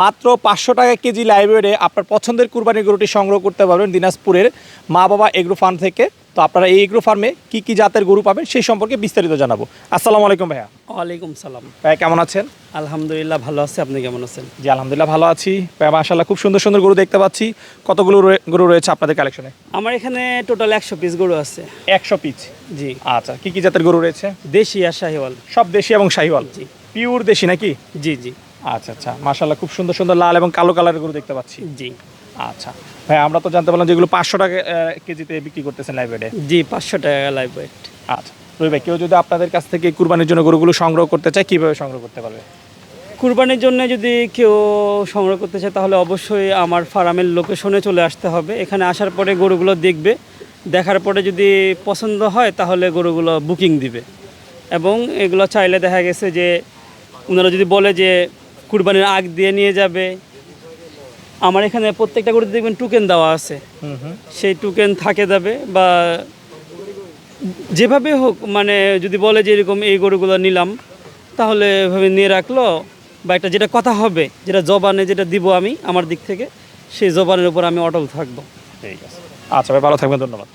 মাত্র 500 টাকা KG live ওয়েটে আপনার পছন্দের কুরবানির গরুটি সংগ্রহ করতে পারবেন দিনাজপুরের মা বাবা এগ্রো ফার্ম থেকে। তো আপনারা এই এগ্রো ফার্মে কি কি জাতের গরু পাবেন সেই সম্পর্কে বিস্তারিত জানাবো। আসসালামু আলাইকুম ভাইয়া। ওয়ালাইকুম সালাম। ভাইয়া কেমন আছেন? আলহামদুলিল্লাহ ভালো আছি, আপনি কেমন আছেন? জি আলহামদুলিল্লাহ ভালো আছি ভাইয়া। মাশাআল্লাহ খুব সুন্দর সুন্দর গরু দেখতে পাচ্ছি। কতগুলো গরু রয়েছে আপনাদের কালেকশনে? আমার এখানে টোটাল 100 পিস গরু আছে। 100 পিস। জি। আচ্ছা, কি কি জাতের গরু রয়েছে? দেশি আর শাহিওয়াল। সব দেশি এবং শাহিওয়াল? জি। পিওর দেশি নাকি? জি জি আচ্ছা আচ্ছা, মাশাআল্লাহ খুব সুন্দর সুন্দর লাল এবং কালো কালারের গরু দেখতে পাচ্ছি। জি আচ্ছা ভাই, আমরা তো জানতে পারলাম যেগুলো 500 টাকা কেজিতে বিক্রি করতেছেন লাইভ ওয়েটে। জি 500 টাকা লাইভ ওয়েট। আচ্ছা রবি ভাই, কেউ যদি আপনাদের কাছ থেকে কুরবানির জন্য গরুগুলো সংগ্রহ করতে চায় কিভাবে সংগ্রহ করতে পারবে? কুরবানির জন্য যদি কেউ সংগ্রহ করতে চায় তাহলে অবশ্যই আমার ফার্মের লোকেশনে চলে আসতে হবে। এখানে আসার পরে গরুগুলো দেখবে, দেখার পরে যদি পছন্দ হয় তাহলে গরুগুলো বুকিং দিবে। এবং এগুলো চাইলে দেখা গেছে যে ওনারা যদি বলে যে কুরবানির আগ দিয়ে নিয়ে যাবে, আমার এখানে প্রত্যেকটা গরুতে দেখবেন টোকেন দেওয়া আছে। সেই টোকেন থাকে যাবে, বা যেভাবে হোক, মানে যদি বলে যে এরকম এই গরুগুলো নিলাম তাহলে এভাবে নিয়ে রাখলো, বা একটা যেটা কথা হবে, যেটা জবানে যেটা দিব আমি আমার দিক থেকে, সেই জবানের উপর আমি অটল থাকবো। ঠিক আছে, আচ্ছা ভাই ভালো থাকবেন, ধন্যবাদ।